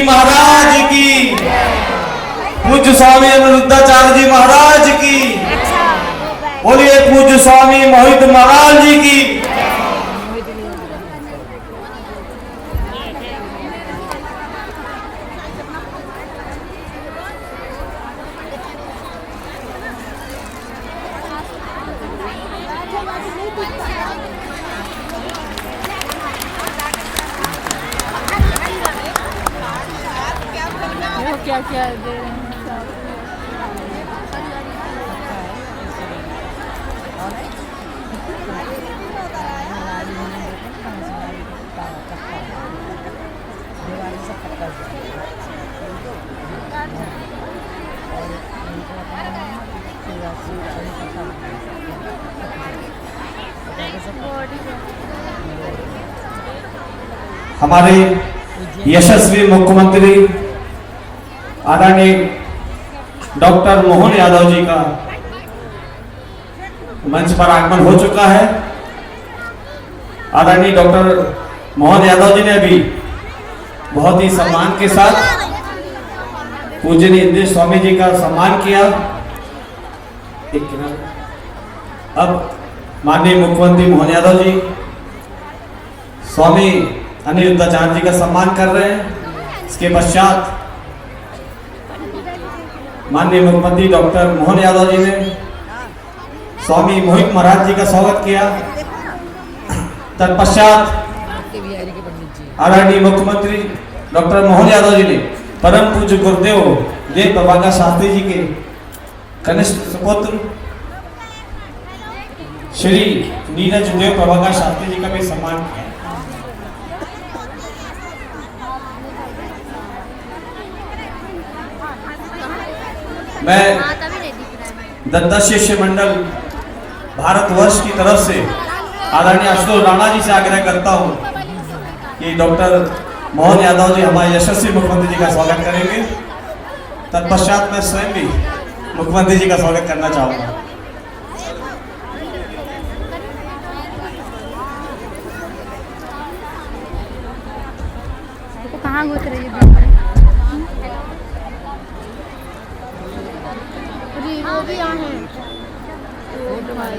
महाराज की, पूज्य स्वामी अनिरुद्धाचार्य जी महाराज की, बोलिए पूज्य स्वामी मोहित महाराज जी की। क्या क्या दे रहे हैं हमारे यशस्वी मुख्यमंत्री आदरणीय डॉक्टर मोहन यादव जी का मंच पर आगमन हो चुका है। आदरणीय डॉक्टर मोहन यादव जी ने अभी बहुत ही सम्मान के साथ पूजनीय इंद्र स्वामी जी का सम्मान किया। अब माननीय मुख्यमंत्री मोहन यादव जी स्वामी अनिरुद्धाचार्य जी का सम्मान कर रहे हैं। इसके पश्चात माननीय मुख्यमंत्री डॉक्टर मोहन यादव जी ने स्वामी मोहित महाराज जी का स्वागत किया। तत्पश्चात आदरणीय मुख्यमंत्री डॉक्टर मोहन यादव जी ने परम पूज्य गुरुदेव देव प्रभाकर शास्त्री जी के कनिष्ठ सुपुत्र श्री नीरज देव प्रभाकर शास्त्री जी का भी सम्मान किया। मैं दत्ता शिष्य मंडल भारतवर्ष की तरफ से आदरणीय आशुतोष राणा जी से आग्रह करता हूं कि डॉक्टर मोहन यादव जी हमारे यशस्वी मुख्यमंत्री जी का स्वागत करेंगे। तत्पश्चात मैं स्वयं भी मुख्यमंत्री जी का स्वागत करना चाहूंगा। कहाँ घुस रही है वो भी यहाँ है। ओ भाई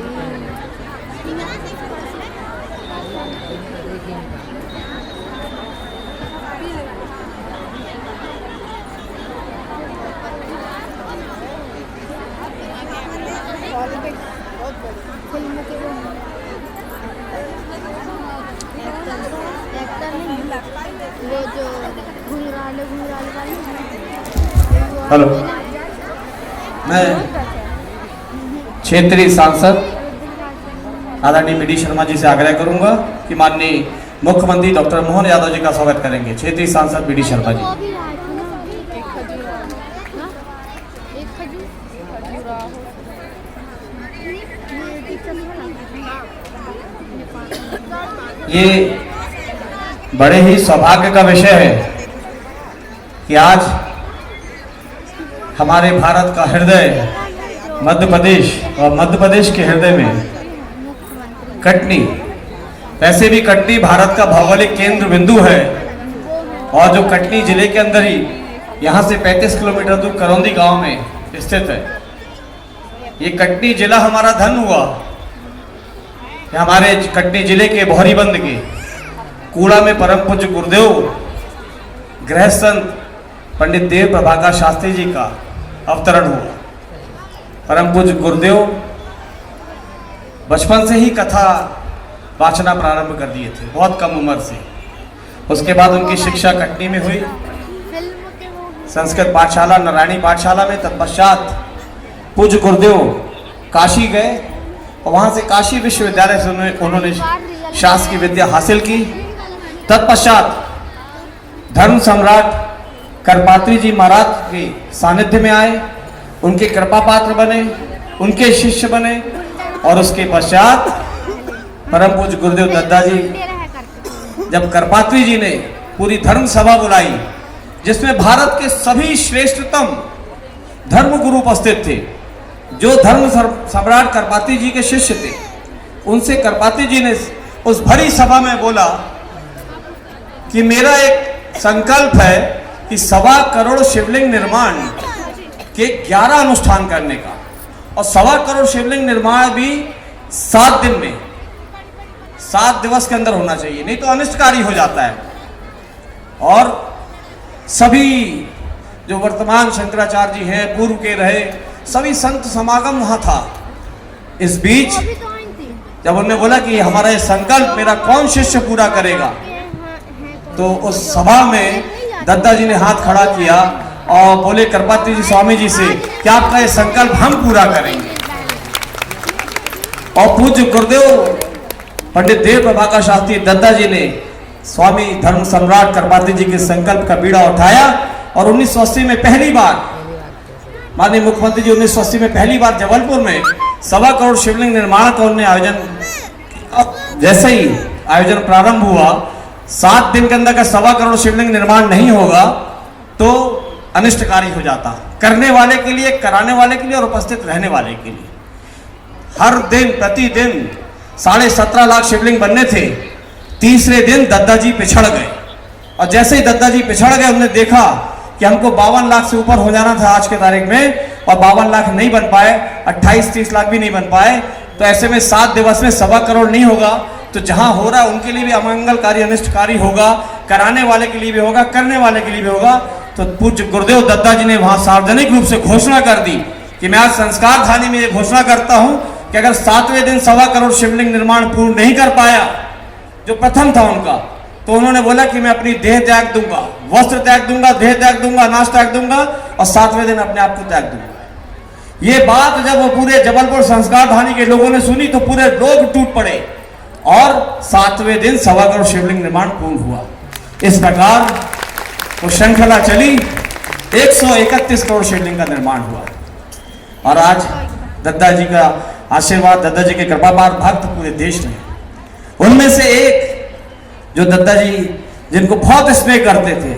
वो जो घुंघराले वाली। हेलो, मैं क्षेत्रीय सांसद आदरणीय बीडी शर्मा जी से आग्रह करूंगा कि माननीय मुख्यमंत्री डॉक्टर मोहन यादव जी का स्वागत करेंगे। क्षेत्रीय सांसद बीडी शर्मा जी। ये बड़े ही सौभाग्य का विषय है कि आज हमारे भारत का हृदय मध्य प्रदेश और मध्य प्रदेश के हृदय में कटनी, वैसे भी कटनी भारत का भौगोलिक केंद्र बिंदु है और जो कटनी जिले के अंदर ही यहाँ से 35 किलोमीटर दूर करौंदी गांव में स्थित है। ये कटनी जिला हमारा धन हुआ। हमारे कटनी जिले के बोहरीबंद के कूड़ा में परम पूज्य गुरुदेव गृह संत पंडित देव प्रभाकर शास्त्री जी का अवतरण हुआ। परम पूज्य गुरुदेव बचपन से ही कथा वाचना प्रारंभ कर दिए थे, बहुत कम उम्र से। उसके बाद उनकी शिक्षा कटनी में हुई, संस्कृत पाठशाला, नारायणी पाठशाला में। तत्पश्चात पूज्य गुरुदेव काशी गए और वहाँ से काशी विश्वविद्यालय से उन्होंने शास्त्रीय विद्या हासिल की। तत्पश्चात धर्म सम्राट करपात्री जी महाराज के सानिध्य में आए, उनके कृपा पात्र बने, उनके शिष्य बने और उसके पश्चात परम पूज्य गुरुदेव दत्ता जी जब करपात्री जी ने पूरी धर्म सभा बुलाई जिसमें भारत के सभी श्रेष्ठतम धर्म गुरु उपस्थित थे, जो धर्म सम्राट करपात्री जी के शिष्य थे, उनसे करपात्री जी ने उस भरी सभा में बोला कि मेरा एक संकल्प है कि 1.25 करोड़ शिवलिंग निर्माण के 11 अनुष्ठान करने का, और 1.25 करोड़ शिवलिंग निर्माण भी 7 दिन में, 7 दिवस के अंदर होना चाहिए, नहीं तो अनिष्टकारी हो जाता है। और सभी जो वर्तमान शंकराचार्य जी हैं, पूर्व के रहे, सभी संत समागम वहां था। इस बीच अभी तो आई थी। जब उन्होंने बोला कि हमारा ये संकल्प मेरा कौन शिष्य पूरा करेगा, तो उस सभा में दत्ता जी ने हाथ खड़ा किया और बोले कृपाती जी स्वामी जी से कि आपका ये संकल्प हम पूरा करेंगे। और पूज्य गुरुदेव पंडित देव प्रभाकर शास्त्री दत्ता जी ने स्वामी धर्म सम्राट कृपाती जी के संकल्प का बीड़ा उठाया, और 1980 में पहली बार माननीय मुख्यमंत्री जी 1980 में पहली बार जबलपुर में 1.25 करोड़ शिवलिंग निर्माण का उन्होंने आयोजन। जैसे ही आयोजन प्रारंभ हुआ, 7 दिन के अंदर का 1.25 करोड़ शिवलिंग निर्माण नहीं होगा तो अनिष्टकारी हो जाता, करने वाले के लिए, कराने वाले के लिए और उपस्थित रहने वाले के लिए। हर दिन प्रतिदिन 17.5 लाख शिवलिंग बनने थे। तीसरे दिन दत्ता जी पिछड़ गए, और जैसे ही दत्ता जी पिछड़ गए, उन्होंने देखा कि हमको 52 लाख से ऊपर हो जाना था आज के तारीख में, और 52 लाख नहीं बन पाए, 28-30 लाख भी नहीं बन पाए। तो ऐसे में 7 दिवस में 1.25 करोड़ नहीं होगा, तो जहां हो रहा है उनके लिए भी अमंगलकारी, अनिष्टकारी होगा, कराने वाले के लिए भी होगा, करने वाले के लिए भी होगा। तो पूज्य गुरुदेव दत्ता जी ने वहां सार्वजनिक रूप से घोषणा कर दी कि मैं आज संस्कार थानी में ये घोषणा करता हूं कि अगर 7वें दिन 1.25 करोड़ शिवलिंग निर्माण पूर्ण नहीं कर पाया, जो प्रथम था उनका, तो उन्होंने बोला कि मैं अपनी देह त्याग दूंगा, वस्त्र त्याग दूंगा, देह त्याग दूंगा, अनाज त्याग दूंगा, और 7वें दिन अपने आप को त्याग दूंगा। ये बात जब वो पूरे जबलपुर संस्कार धानी के लोगों ने सुनी तो पूरे लोग टूट पड़े, और 7वें दिन 1.25 करोड़ शिवलिंग निर्माण पूर्ण हुआ। इस प्रकार वो श्रृंखला चली, 131 करोड़ शिवलिंग का निर्माण हुआ। और आज दत्ता जी का आशीर्वाद, दत्ता जी के कृपापार भक्त पूरे देश में। उनमें से एक जो दत्ता जी जिनको बहुत स्नेह करते थे,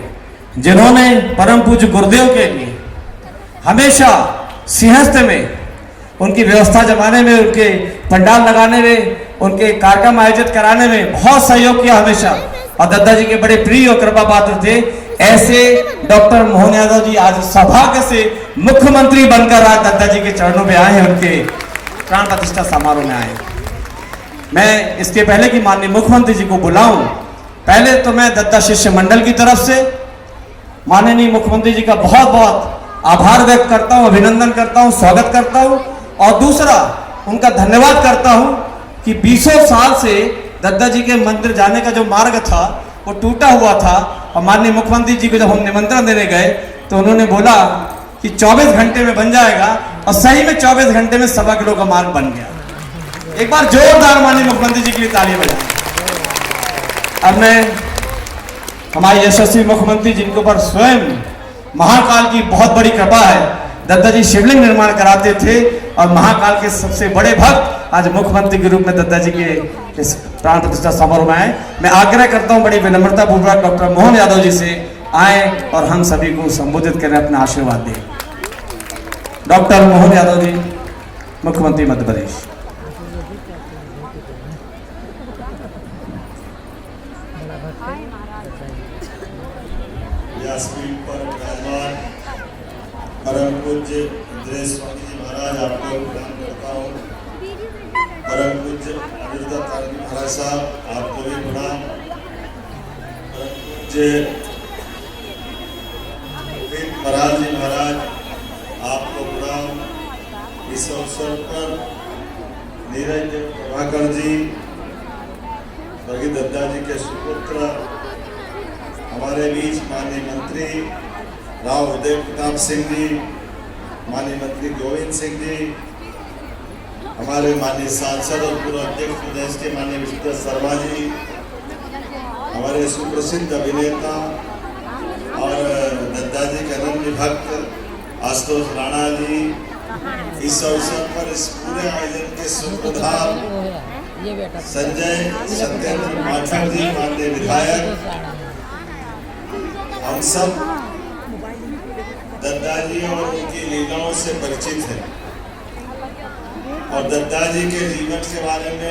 जिन्होंने परम पूज्य गुरुदेव के लिए हमेशा सिंहस्थ में उनकी व्यवस्था जमाने में, उनके पंडाल लगाने में, उनके कार्यक्रम आयोजित कराने में बहुत सहयोग किया हमेशा, और दत्ता जी के बड़े प्रिय और कृपा पात्र थे। ऐसे डॉक्टर मोहन यादव जी आज सौभाग्य से मुख्यमंत्री बनकर आज दत्ता जी के चरणों में आए हैं, उनके प्राण प्रतिष्ठा समारोह में आए। मैं इसके पहले कि माननीय मुख्यमंत्री जी को बुलाऊं, पहले तो मैं दत्ता शिष्य मंडल की तरफ से माननीय मुख्यमंत्री जी का बहुत बहुत आभार व्यक्त करता हूं, अभिनंदन करता हूं, स्वागत करता हूं, और दूसरा उनका धन्यवाद करता हूं कि 20 साल से दत्ता जी के मंदिर जाने का जो मार्ग था वो टूटा हुआ था, और माननीय मुख्यमंत्री जी को जब हम निमंत्रण देने गए तो उन्होंने बोला कि 24 घंटे में बन जाएगा, और सही में 24 घंटे में 1.25 किलो का मार्ग बन गया। एक बार जोरदार माननीय मुख्यमंत्री जी के लिए तालियां बजाएं। अब मैं हमारे यशस्वी मुख्यमंत्री जिनको पर स्वयं महाकाल की बहुत बड़ी कृपा है, दत्ता जी शिवलिंग निर्माण कराते थे, और महाकाल के सबसे बड़े भक्त आज मुख्यमंत्री के रूप में दत्ता जी के इस प्राण प्रतिष्ठा समारोह में आए। मैं आग्रह करता हूं बड़ी विनम्रता पूर्वक डॉक्टर मोहन यादव जी से आए और हम सभी को संबोधित करें, अपना आशीर्वाद दें। डॉक्टर मोहन यादव जी, मुख्यमंत्री मध्य प्रदेश। व्यासपीठ पर विराजमान परम पूज्य इंद्रेश स्वामी जी महाराज, आपको प्रणाम करता हूँ। परम पूज्य अनिरुद्ध तारकी महाराज साहब, आपको भी प्रणाम। परम पूज्य महाराज जी महाराज, आपको प्रणाम। इस अवसर पर नीरज प्रभाकर जी, स्वर्गीय दत्ता जी के सुपुत्र, हमारे बीच माननीय मंत्री राव उदय प्रताप सिंह जी, माननीय मंत्री गोविंद सिंह जी, हमारे माननीय सांसद और पूर्व अध्यक्ष प्रदेश के माननीय विष्णु शर्मा जी, हमारे सुप्रसिद्ध अभिनेता और दत्ता जी के अनन्य भक्त आशुतोष राणा जी, इस अवसर पर इस पूरे आयोजन के सूत्रधार संजय सत्येंद्र पाठक जी, माननीय विधायक, हम सब दत्ता जी और उनकी लीलाओं से परिचित हैं, और दत्ता जी के जीवन के बारे में